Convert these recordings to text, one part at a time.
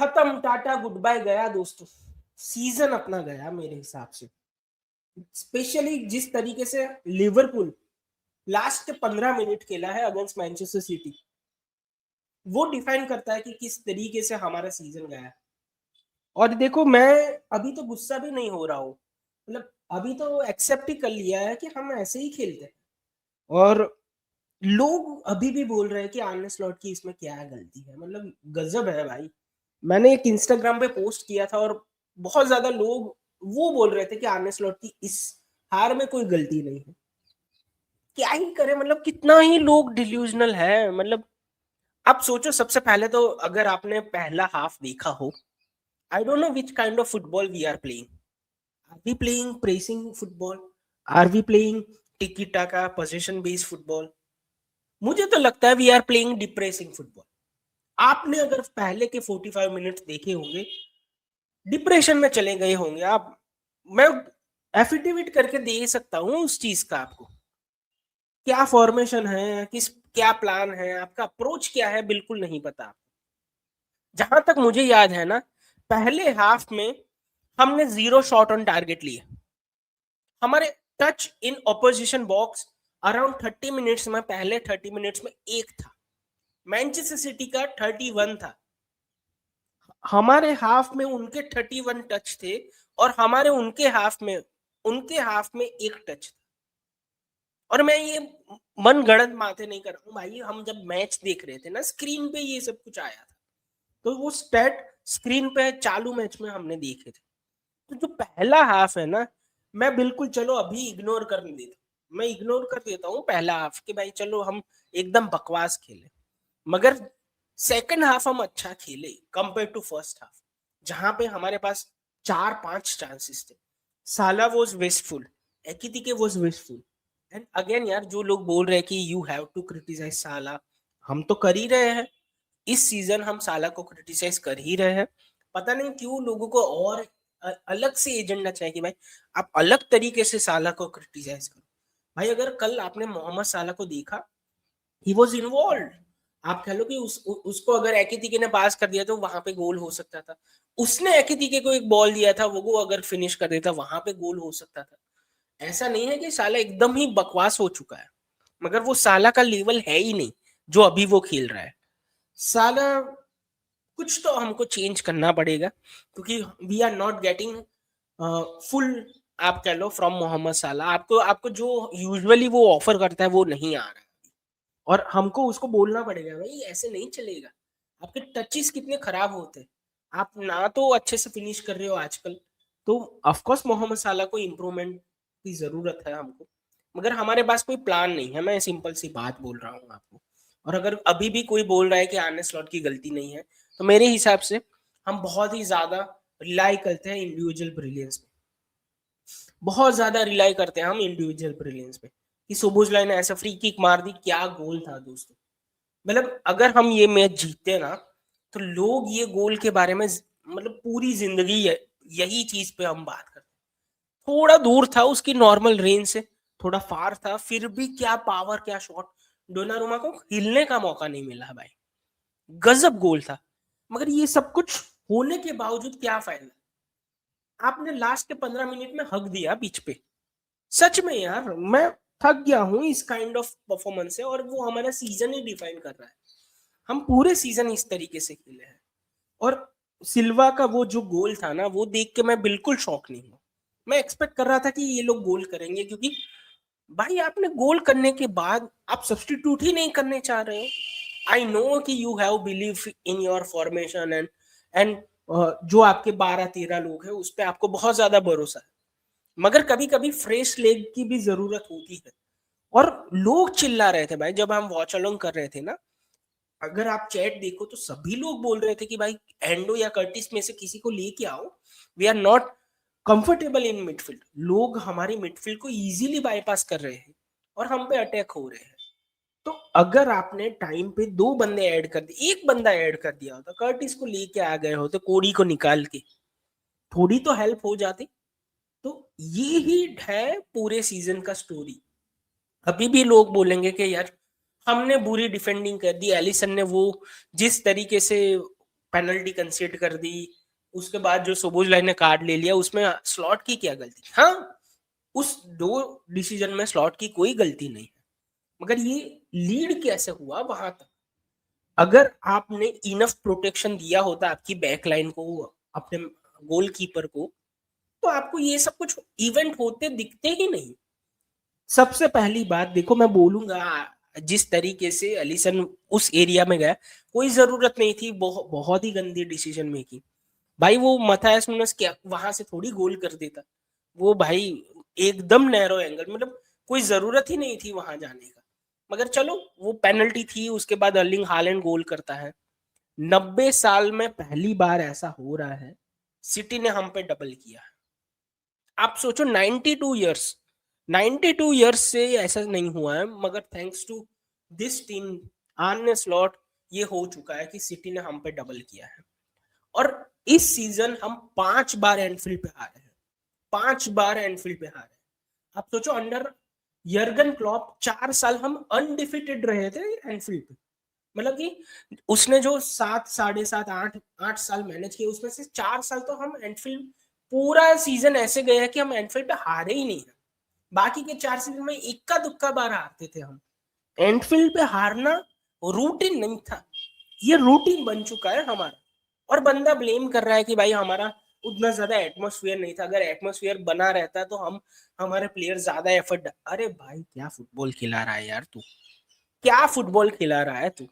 खत्म, tata good bye, गया दोस्तों। सीजन अपना गया मेरे हिसाब से। स्पेशली जिस तरीके से लिवरपूल लास्ट के 15 मिनट खेला है अगेंस्ट मैनचेस्टर सिटी, वो डिफाइन करता है कि किस तरीके से हमारा सीजन गया है। और देखो, मैं अभी तो गुस्सा भी नहीं हो रहा हूँ, मतलब अभी तो एक्सेप्ट ही कर लिया है कि हम ऐसे ही खेलते हैं। और लोग अभी भी बोल रहे हैं कि आर्ने स्लॉट की इसमें क्या गलती है, मतलब गजब है भाई। मैंने एक इंस्टाग्राम पे पोस्ट किया था और बहुत ज्यादा लोग वो बोल रहे थे कि आर्ने स्लॉट की इस हार में कोई गलती नहीं है। क्या ही करे, मतलब कितना ही लोग डिल्यूजनल है। मतलब आप सोचो, सबसे पहले तो अगर आपने पहला हाफ देखा हो, I don't know which kind of football we are playing. Are we playing pressing football? Are we playing tiki taka position based football? मुझे तो लगता है we are playing depressing football. आपने अगर पहले के 45 मिनट देखे होंगे, डिप्रेशन में चले गए होंगे आप। मैं एफिडेविट करके दे सकता हूँ उस चीज का आपको। क्या फॉर्मेशन है, क्या प्लान है, आपका अप्रोच क्या है, बिल्कुल नहीं पता। जहां तक मुझे याद है ना, पहले हाफ में हमने 0 शॉट ऑन टारगेट लिए। हमारे touch in opposition box around 30 minutes में, पहले 30 मिनट्स में एक था। मैनचेस्टर सिटी का 31 था। हमारे हाफ में उनके 31 टच थे, और हमारे उनके हाफ में एक टच था। और मैं ये मन गढ़ंत बातें नहीं कर रहा हूँ भाई, हम जब मैच देख रहे थे ना, स्क्रीन पे ये सब कुछ आया था, तो वो स्टैट स्क्रीन पे चालू मैच में हमने देखे थे। तो जो पहला हाफ है ना, मैं बिल्कुल, चलो अभी इग्नोर कर देता मैं इग्नोर कर देता हूँ पहला हाफ कि भाई चलो हम एकदम बकवास खेले। मगर सेकंड हाफ हम अच्छा खेले कंपेयर टू फर्स्ट हाफ, जहां पे हमारे पास 4-5 चांसेस थे। साला was wasteful, एकिटिके was wasteful. And again यार, जो लोग बोल रहे हैं कि यू हैव टू क्रिटिसाइज साला, हम तो कर ही रहे हैं। इस सीजन हम साला को क्रिटिसाइज कर ही रहे हैं। पता नहीं क्यों लोगों को और अलग से एजेंडा चाहिए कि भाई आप अलग तरीके से साला को क्रिटिसाइज करो। भाई अगर कल आपने मोहम्मद साला को देखा, ही वॉज इन्वॉल्व। आप कह लो कि उसको अगर एकितिके ने पास कर दिया तो वहां पे गोल हो सकता था। उसने एकितिके को एक बॉल दिया था, वो अगर फिनिश कर देता वहां पे गोल हो सकता था। ऐसा नहीं है कि साला एकदम ही बकवास हो चुका है, मगर वो साला का लेवल है ही नहीं जो अभी वो खेल रहा है। साला कुछ तो हमको चेंज करना पड़ेगा, क्योंकि we are not getting full, आप कह लो, फ्रॉम मोहम्मद साला। आपको आपको जो यूजुअली वो ऑफर करता है वो नहीं आ रहा है। और हमको उसको बोलना पड़ेगा भाई ऐसे नहीं चलेगा। आपके टचेस कितने खराब होते हैं, आप ना तो अच्छे से फिनिश कर रहे हो आजकल। तो ऑफ कोर्स मोहम्मद साला को इम्प्रूवमेंट की जरूरत है हमको, मगर हमारे पास कोई प्लान नहीं है। मैं सिंपल सी बात बोल रहा हूँ आपको। और अगर अभी भी कोई बोल रहा है कि आर्ने स्लॉट की गलती नहीं है, तो मेरे हिसाब से हम बहुत ही ज्यादा रिलाई करते हैं इंडिविजुअल ब्रिलियंस पे। बहुत ज्यादा रिलाई करते हैं हम इंडिविजुअल ब्रिलियंस पे, कि सोबोसलाय ने ऐसा फ्री किक मार दी, क्या गोल था दोस्तों। मतलब अगर हम ये मैच जीतते ना, तो लोग ये गोल के बारे में मतलब पूरी जिंदगी यही चीज पे हम बात करते। थोड़ा दूर था उसकी नॉर्मल रेंज से, थोड़ा फार था, फिर भी क्या पावर, क्या शॉट। डोनारुमा को हिलने का मौका नहीं मिला भाई, गजब गोल था। मगर ये सब कुछ होने के बावजूद क्या फायदा, आपने लास्ट के 15 मिनट में हक दिया पिच पे। सच में यार, मैं थक गया हूँ इस काइंड ऑफ परफॉर्मेंस से, और वो हमारा सीजन ही डिफाइन कर रहा है। हम पूरे सीजन इस तरीके से खेले हैं। और सिल्वा का वो जो गोल था ना, वो देख के मैं बिल्कुल शॉक नहीं हूँ। मैं एक्सपेक्ट कर रहा था कि ये लोग गोल करेंगे, क्योंकि भाई आपने गोल करने के बाद आप सब्सटीट्यूट ही नहीं करने चाह रहे हो। आई नो कि you have believe in your formation and जो आपके 12-13 लोग हैं उस पर आपको बहुत ज्यादा भरोसा है, मगर कभी कभी फ्रेश लेग की भी जरूरत होती है। और लोग चिल्ला रहे थे भाई जब हम वॉच अलोंग कर रहे थे ना, अगर आप चैट देखो तो सभी लोग बोल रहे थे कि भाई एंडो या कर्टिस में से किसी को लेके आओ, we are not comfortable in midfield. लोग हमारी मिडफील्ड को इजीली बाईपास कर रहे हैं और हम पे अटैक हो रहे हैं। तो अगर आपने टाइम पे 2 बंदे ऐड कर दिए, एक बंदा ऐड कर दिया होता, कर्टिस को लेके आ गए होते कोडी को निकाल के, थोड़ी तो हेल्प हो जाती। तो ये ही है पूरे सीजन का स्टोरी। अभी भी लोग बोलेंगे कि यार हमने बुरी डिफेंडिंग कर दी, एलिसन ने वो जिस तरीके से पेनल्टी कंसीड कर दी, उसके बाद जो सोबोसलाई ने कार्ड ले लिया, उसमें स्लॉट की क्या गलती? हाँ, उस 2 डिसीजन में स्लॉट की कोई गलती नहीं है, मगर ये लीड कैसे हुआ वहां तक? अगर आपने इनफ प्रोटेक्शन दिया होता आपकी बैकलाइन को, अपने गोलकीपर को, तो आपको ये सब कुछ इवेंट होते दिखते ही नहीं। सबसे पहली बात देखो, मैं बोलूंगा जिस तरीके से एलिसन उस एरिया में गया, कोई जरूरत नहीं थी, बहुत ही गंदी डिसीजन मेकिंग। भाई वो मथायस नुनेस क्या वहां से थोड़ी गोल कर देता, वो भाई एकदम नैरो एंगल, मतलब कोई जरूरत ही नहीं थी वहां जाने का। मगर चलो वो पेनल्टी थी, उसके बाद अर्लिंग हालैंड गोल करता है। 90 साल में पहली बार ऐसा हो रहा है, सिटी ने हम पे डबल किया। आप सोचो 92 ईयर्स, 92 ईयर्स से ऐसा नहीं हुआ है, मगर thanks to this team, Arne Slot, ये हो चुका है कि सिटी ने हम पे डबल किया है। और इस सीजन हम 5 बार एनफील्ड पे हारे हैं, 5 बार एनफील्ड पे हारे हैं। आप सोचो अंडर यर्गन क्लॉप 4 साल हम अनडिफिटेड रहे थे एनफील्ड पे, मतलब कि उसने जो 7, 7.5, 8 साल मैनेज किए, उसमें से 4 साल तो हम एनफील्ड, पूरा सीजन ऐसे गया है कि हम एनफील्ड पे हारे ही नहीं है। बाकी के 4 सीजन में इक्का दुक्का बार हारते थे हम। एनफील्ड पे हारना रूटीन नहीं था, ये रूटीन बन चुका है हमारा। और बंदा ब्लेम कर रहा है कि भाई हमारा उतना ज्यादा एटमोस्फियर नहीं था, अगर एटमोस्फियर बना रहता तो हम, हमारे प्लेयर ज्यादा एफर्ट। अरे भाई क्या फुटबॉल खिला रहा है यार तू, क्या फुटबॉल खिला रहा है तू,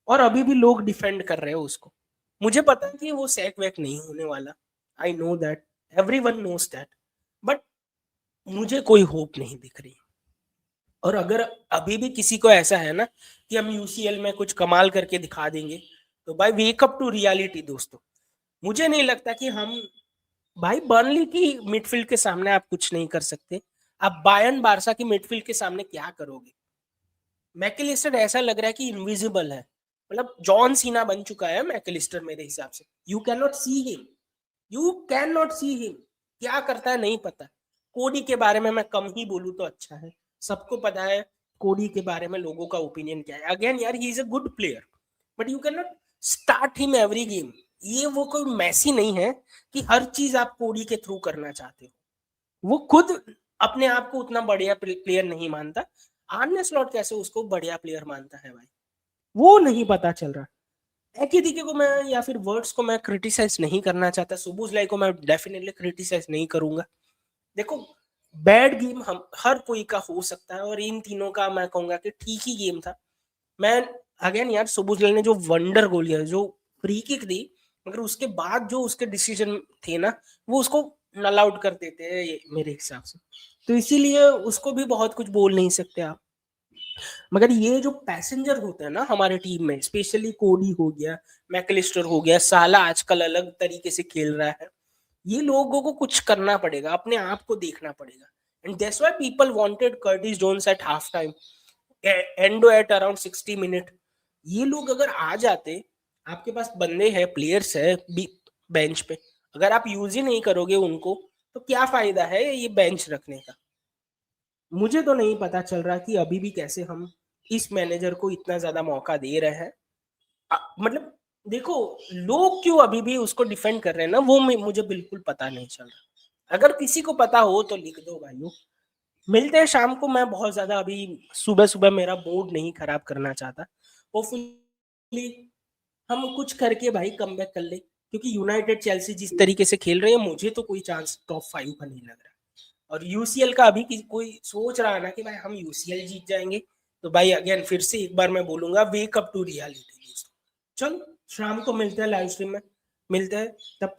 और अभी भी लोग डिफेंड कर रहे हो उसको। मुझे पता है कि वो सैक वैक नहीं होने वाला, I know that, everyone knows that, but मुझे कोई होप नहीं दिख रही। और अगर अभी भी किसी को ऐसा है ना कि हम यूसीएल में कुछ कमाल करके दिखा देंगे, तो भाई वेक अप टू रियलिटी दोस्तों। मुझे नहीं लगता कि हम, भाई बर्नली की मिडफील्ड के सामने आप कुछ नहीं कर सकते, आप बायर्न बारसा की मिडफील्ड के सामने क्या करोगे? मैकलिस्टर ऐसा लग रहा है कि इनविजिबल है, मतलब जॉन सीना बन चुका है मैकलिस्टर मेरे हिसाब से। You can not see him, you can not see him, क्या करता है नहीं पता। कोडी के बारे में मैं कम ही बोलूं तो अच्छा है, सबको पता है कोडी के बारे में लोगों का ओपिनियन क्या है। अगेन यार, he is a good player, but you can not start him every game. ये वो कोई मैसी नहीं है कि हर चीज आप कोडी के थ्रू करना चाहते हो। वो खुद अपने आप को उतना बढ़िया प्लेयर नहीं मानता, आर्ने स्लॉट कैसे उसको बढ़िया प्लेयर मानता है भाई, वो नहीं पता चल रहा। एकिदिके को मैं, या फिर वर्ड्स को मैं क्रिटिसाइज नहीं करना चाहता, सुबुजलाई को मैं डेफिनेटली क्रिटिसाइज नहीं करूंगा। देखो बैड गेम हम हर कोई का हो सकता है, और इन तीनों का मैं कहूंगा कि ठीक ही गेम था। मैं अगेन यार, सुबुजलाई ने जो वंडर गोल किया, जो फ्री किक दी, मगर उसके बाद जो उसके डिसीजन थे ना, वो उसको नल आउट कर देते हैं मेरे हिसाब से। तो इसीलिए उसको भी बहुत कुछ बोल नहीं सकते आप। मगर ये जो पैसेंजर होते हैं ना हमारे टीम में, स्पेशली कोडी हो गया, मैकलिस्टर हो गया, साला आजकल अलग तरीके से खेल रहा है, ये लोगों को कुछ करना पड़ेगा, अपने आप को देखना पड़ेगा। And that's why people wanted Curtis Jones at half time, Endo at around 60 minute. ये लोग अगर आ जाते, आपके पास बंदे हैं, प्लेयर्स है बेंच पे, अगर आप यूज ही नहीं करोगे उनको, तो क्या फायदा है ये बेंच रखने का? मुझे तो नहीं पता चल रहा कि अभी भी कैसे हम इस मैनेजर को इतना ज्यादा मौका दे रहे हैं। मतलब देखो, लोग क्यों अभी भी उसको डिफेंड कर रहे हैं ना, वो मुझे बिल्कुल पता नहीं चल रहा। अगर किसी को पता हो तो लिख दो भाइयों। मिलते हैं शाम को, मैं बहुत ज्यादा अभी सुबह सुबह मेरा मूड नहीं खराब करना चाहता। होपफुली हम कुछ करके भाई कम बैक कर ले, क्योंकि यूनाइटेड चेल्सी जिस तरीके से खेल रहे हैं, मुझे तो कोई चांस टॉप 5 का नहीं लग रहा। और यूसीएल का अभी कोई सोच रहा है ना कि भाई हम यूसीएल जीत जाएंगे, तो भाई अगेन फिर से एक बार मैं बोलूंगा, वेक अप टू रियलिटी दोस्तों। चलो शाम को मिलते हैं लाइव स्ट्रीम में, मिलते हैं तब तक।